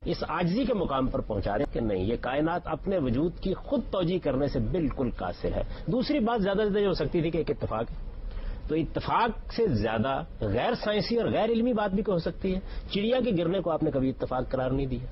اس عاجزی کے مقام پر پہنچا رہے ہیں کہ نہیں، یہ کائنات اپنے وجود کی خود توجیہ کرنے سے بالکل قاصر ہے۔ دوسری بات زیادہ یہ ہو سکتی تھی کہ ایک اتفاق ہے، تو اتفاق سے زیادہ غیر سائنسی اور غیر علمی بات بھی ہو سکتی ہے۔ چڑیا کے گرنے کو آپ نے کبھی اتفاق قرار نہیں دیا،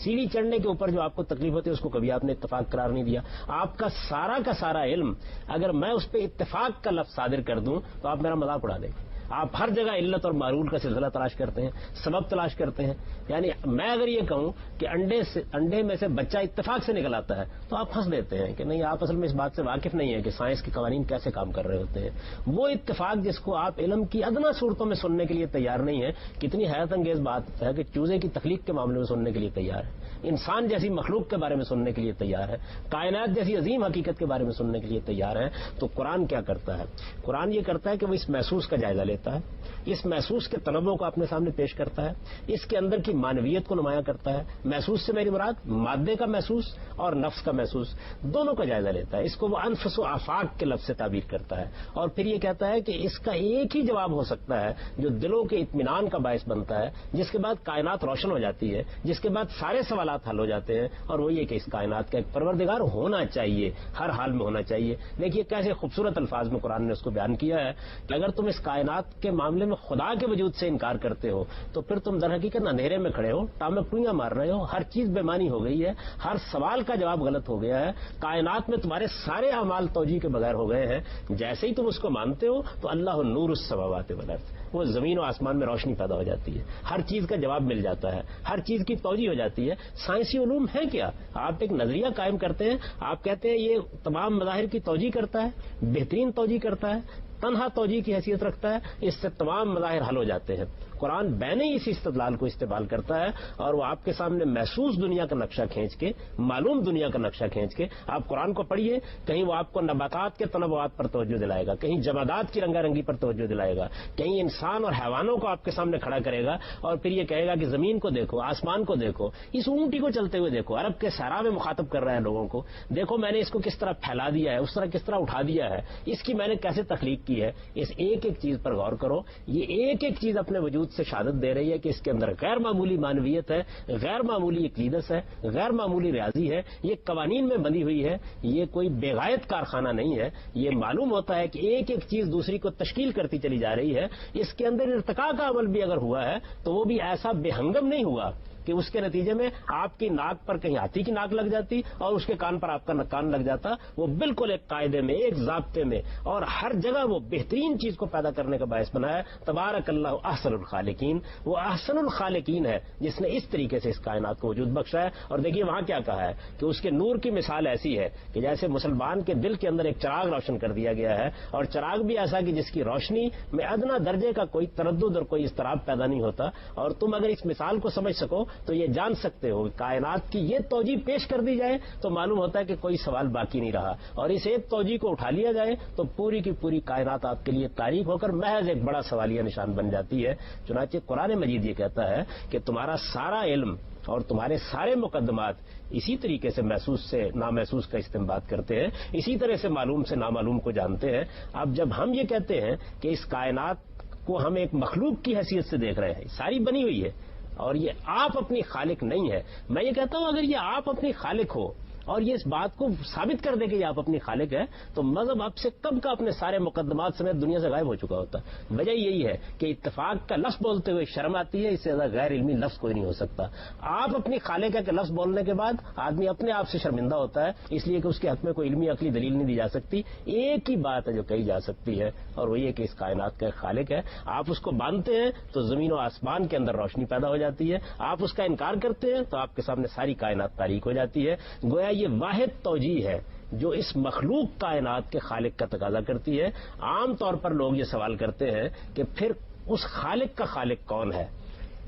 سیڑھی چڑھنے کے اوپر جو آپ کو تکلیف ہوتی ہے اس کو کبھی آپ نے اتفاق قرار نہیں دیا۔ آپ کا سارا علم اگر میں اس پہ اتفاق کا لفظ صادر کر دوں تو آپ میرا مذاق اڑا دیں گے۔ آپ ہر جگہ علت اور معلول کا سلسلہ تلاش کرتے ہیں، سبب تلاش کرتے ہیں۔ یعنی میں اگر یہ کہوں کہ انڈے میں سے بچہ اتفاق سے نکل آتا ہے تو آپ ہنس دیتے ہیں کہ نہیں، آپ اصل میں اس بات سے واقف نہیں ہیں کہ سائنس کے قوانین کیسے کام کر رہے ہوتے ہیں۔ وہ اتفاق جس کو آپ علم کی ادنا صورتوں میں سننے کے لیے تیار نہیں ہیں، کتنی حیرت انگیز بات ہے کہ چوزے کی تخلیق کے معاملے میں سننے کے لیے تیار ہے، انسان جیسی مخلوق کے بارے میں سننے کے لیے تیار ہے، کائنات جیسی عظیم حقیقت کے بارے میں سننے کے لیے تیار ہے۔ تو قرآن کیا کرتا ہے؟ قرآن یہ کرتا ہے کہ وہ اس محسوس کا جائزہ لیتا ہے، اس محسوس کے تنوع کو اپنے سامنے پیش کرتا ہے، اس کے اندر کی معنویت کو نمایاں کرتا ہے۔ محسوس سے میری مراد مادے کا محسوس اور نفس کا محسوس دونوں کا جائزہ لیتا ہے۔ اس کو وہ انفس و آفاق کے لفظ سے تعبیر کرتا ہے، اور پھر یہ کہتا ہے کہ اس کا ایک ہی جواب ہو سکتا ہے جو دلوں کے اطمینان کا باعث بنتا ہے، جس کے بعد کائنات روشن ہو جاتی ہے، جس کے بعد سارے سوالات حل ہو جاتے ہیں، اور وہ یہ کہ اس کائنات کا ایک پروردگار ہونا چاہیے، ہر حال میں ہونا چاہیے۔ دیکھیے کیسے خوبصورت الفاظ میں قرآن نے اس کو بیان کیا ہے کہ اگر تم اس کائنات کے معاملے میں خدا کے وجود سے انکار کرتے ہو تو پھر تم در حقیقت اندھیرے میں کھڑے ہو، ٹامے پوئیاں مار رہے ہو، ہر چیز بے معنی ہو گئی ہے، ہر سوال کا جواب غلط ہو گیا ہے، کائنات میں تمہارے سارے اعمال توجیہ کے بغیر ہو گئے ہیں۔ جیسے ہی تم اس کو مانتے ہو تو اللہ نور السماوات والارض، وہ زمین و آسمان میں روشنی پیدا ہو جاتی ہے، ہر چیز کا جواب مل جاتا ہے، ہر چیز کی توجیہ ہو جاتی ہے۔ سائنسی علوم ہے کیا؟ آپ ایک نظریہ قائم کرتے ہیں، آپ کہتے ہیں یہ تمام مظاہر کی توجیہ کرتا ہے، بہترین توجیہ کرتا ہے، تنہا توجیہ کی حیثیت رکھتا ہے، اس سے تمام مظاہر حل ہو جاتے ہیں۔ قرآن بین ہی اسی استدلال کو استعمال کرتا ہے، اور وہ آپ کے سامنے محسوس دنیا کا نقشہ کھینچ کے، معلوم دنیا کا نقشہ کھینچ کے، آپ قرآن کو پڑھیے، کہیں وہ آپ کو نباتات کے تنوعات پر توجہ دلائے گا، کہیں جمادات کی رنگا رنگی پر توجہ دلائے گا، کہیں انسان اور حیوانوں کو آپ کے سامنے کھڑا کرے گا، اور پھر یہ کہے گا کہ زمین کو دیکھو، آسمان کو دیکھو، اس اونٹی کو چلتے ہوئے دیکھو، عرب کے صحرا میں مخاطب کر رہا ہے لوگوں کو، دیکھو میں نے اس کو کس طرح پھیلا دیا ہے، اس طرح کس طرح اٹھا دیا ہے، اس کی میں نے کیسے تخلیق کی ہے۔ اس ایک ایک چیز پر غور کرو، یہ ایک ایک چیز اپنے وجود سے شہادت دے رہی ہے کہ اس کے اندر غیر معمولی معنویت ہے، غیر معمولی عقیدت ہے، غیر معمولی ریاضی ہے، یہ قوانین میں بندھی ہوئی ہے، یہ کوئی بے غایت کارخانہ نہیں ہے۔ یہ معلوم ہوتا ہے کہ ایک ایک چیز دوسری کو تشکیل کرتی چلی جا رہی ہے۔ اس کے اندر ارتقاء کا عمل بھی اگر ہوا ہے تو وہ بھی ایسا بے ہنگم نہیں ہوا کہ اس کے نتیجے میں آپ کی ناک پر کہیں ہاتھی کی ناک لگ جاتی اور اس کے کان پر آپ کا کان لگ جاتا۔ وہ بالکل ایک قاعدے میں، ایک ضابطے میں، اور ہر جگہ وہ بہترین چیز کو پیدا کرنے کا باعث بنا ہے۔ تبارک اللہ احسن الخالقین، وہ احسن الخالقین ہے جس نے اس طریقے سے اس کائنات کو وجود بخشا ہے۔ اور دیکھیے وہاں کیا کہا ہے کہ اس کے نور کی مثال ایسی ہے کہ جیسے مسلمان کے دل کے اندر ایک چراغ روشن کر دیا گیا ہے، اور چراغ بھی ایسا کہ جس کی روشنی میں ادنا درجے کا کوئی تردد اور کوئی اضطراب پیدا نہیں ہوتا۔ اور تم اگر اس مثال کو سمجھ سکو تو یہ جان سکتے ہو کہ کائنات کی یہ توجیہ پیش کر دی جائے تو معلوم ہوتا ہے کہ کوئی سوال باقی نہیں رہا، اور اس ایک توجیہ کو اٹھا لیا جائے تو پوری کی پوری کائنات آپ کے لیے تاریک ہو کر محض ایک بڑا سوالیہ نشان بن جاتی ہے۔ چنانچہ قرآن مجید یہ کہتا ہے کہ تمہارا سارا علم اور تمہارے سارے مقدمات اسی طریقے سے محسوس سے نامحسوس کا استنباط کرتے ہیں، اسی طرح سے معلوم سے نامعلوم کو جانتے ہیں۔ اب جب ہم یہ کہتے ہیں کہ اس کائنات کو ہم ایک مخلوق کی حیثیت سے دیکھ رہے ہیں، ساری بنی ہوئی ہے اور یہ آپ اپنی خالق نہیں ہے، میں یہ کہتا ہوں اگر یہ آپ اپنی خالق ہو اور یہ اس بات کو ثابت کر دے کہ یہ آپ اپنی خالق ہے تو مذہب آپ سے کب کا اپنے سارے مقدمات سمیت دنیا سے غائب ہو چکا ہوتا۔ وجہ یہی ہے کہ اتفاق کا لفظ بولتے ہوئے شرم آتی ہے، اس سے زیادہ غیر علمی لفظ کوئی نہیں ہو سکتا۔ آپ اپنی خالق ہے کہ لفظ بولنے کے بعد آدمی اپنے آپ سے شرمندہ ہوتا ہے، اس لیے کہ اس کے حق میں کوئی علمی عقلی دلیل نہیں دی جا سکتی۔ ایک ہی بات ہے جو کہی جا سکتی ہے، اور وہ یہ کہ اس کائنات کا ایک خالق ہے۔ آپ اس کو مانتے ہیں تو زمین و آسمان کے اندر روشنی پیدا ہو جاتی ہے، آپ اس کا انکار کرتے ہیں تو آپ کے سامنے ساری کائنات تاریک ہو جاتی ہے۔ گویا یہ واحد توجیہ ہے جو اس مخلوق کائنات کے خالق کا تقاضا کرتی ہے۔ عام طور پر لوگ یہ سوال کرتے ہیں کہ پھر اس خالق کا خالق کون ہے؟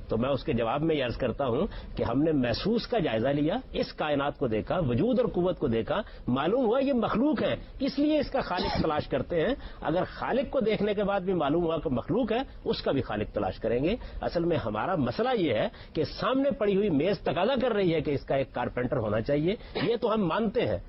تو میں اس کے جواب میں یہ عرض کرتا ہوں کہ ہم نے محسوس کا جائزہ لیا، اس کائنات کو دیکھا، وجود اور قوت کو دیکھا، معلوم ہوا یہ مخلوق ہے، اس لیے اس کا خالق تلاش کرتے ہیں۔ اگر خالق کو دیکھنے کے بعد بھی معلوم ہوا کہ مخلوق ہے، اس کا بھی خالق تلاش کریں گے۔ اصل میں ہمارا مسئلہ یہ ہے کہ سامنے پڑی ہوئی میز تقاضا کر رہی ہے کہ اس کا ایک کارپینٹر ہونا چاہیے، یہ تو ہم مانتے ہیں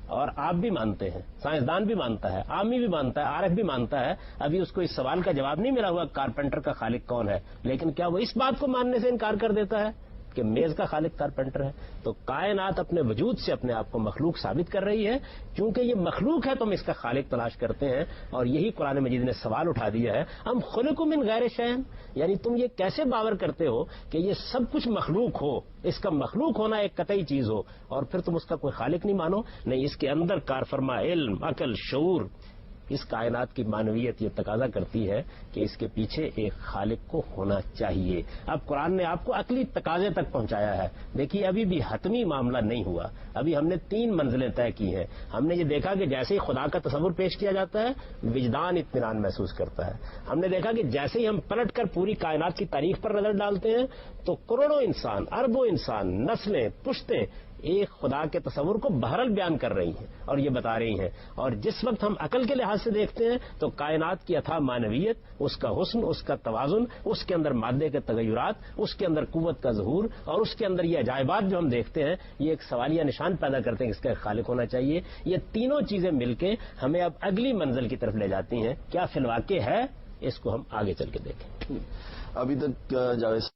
اور آپ بھی مانتے ہیں، سائنسدان بھی مانتا ہے، عامی بھی مانتا ہے، عارف بھی مانتا ہے۔ ابھی اس کو اس سوال کا جواب نہیں ملا ہوا کارپینٹر کا خالق کون ہے، لیکن کیا وہ اس بات کو ماننے سے انکار کر دیتا ہے کہ میز کا خالق کارپینٹر ہے. تو کائنات اپنے وجود سے اپنے آپ کو مخلوق ثابت کر رہی ہے. چونکہ یہ مخلوق ہے تو ہم اس کا خالق تلاش کرتے ہیں, اور یہی قرآن مجید نے سوال اٹھا دیا ہے, ہم خلقوا من غیر شیء, یعنی تم یہ کیسے باور کرتے ہو کہ یہ سب کچھ مخلوق ہو, اس کا مخلوق ہونا ایک قطعی چیز ہو, اور پھر تم اس کا کوئی خالق نہیں مانو. نہیں, اس کے اندر کارفرما علم, عقل, شعور, اس کائنات کی معنویت یہ تقاضا کرتی ہے کہ اس کے پیچھے ایک خالق کو ہونا چاہیے. اب قرآن نے آپ کو عقلی تقاضے تک پہنچایا ہے. دیکھیے, ابھی بھی حتمی معاملہ نہیں ہوا. ابھی ہم نے 3 منزلیں طے کی ہیں. ہم نے یہ دیکھا کہ جیسے ہی خدا کا تصور پیش کیا جاتا ہے, وجدان اطمینان محسوس کرتا ہے. ہم نے دیکھا کہ جیسے ہی ہم پلٹ کر پوری کائنات کی تاریخ پر نظر ڈالتے ہیں تو کروڑوں انسان, اربوں انسان, نسلیں, پشتیں ایک خدا کے تصور کو بہرحال بیان کر رہی ہیں اور یہ بتا رہی ہیں. اور جس وقت ہم عقل کے لحاظ سے دیکھتے ہیں تو کائنات کی اتھاہ معنویت, اس کا حسن, اس کا توازن, اس کے اندر مادے کے تغیرات, اس کے اندر قوت کا ظہور, اور اس کے اندر یہ عجائبات جو ہم دیکھتے ہیں, یہ ایک سوالیہ نشان پیدا کرتے ہیں کہ اس کا ایک خالق ہونا چاہیے. یہ تینوں چیزیں مل کے ہمیں اب اگلی منزل کی طرف لے جاتی ہیں. کیا فی الواقع ہے, اس کو ہم آگے چل کے دیکھیں. ابھی تک جاوید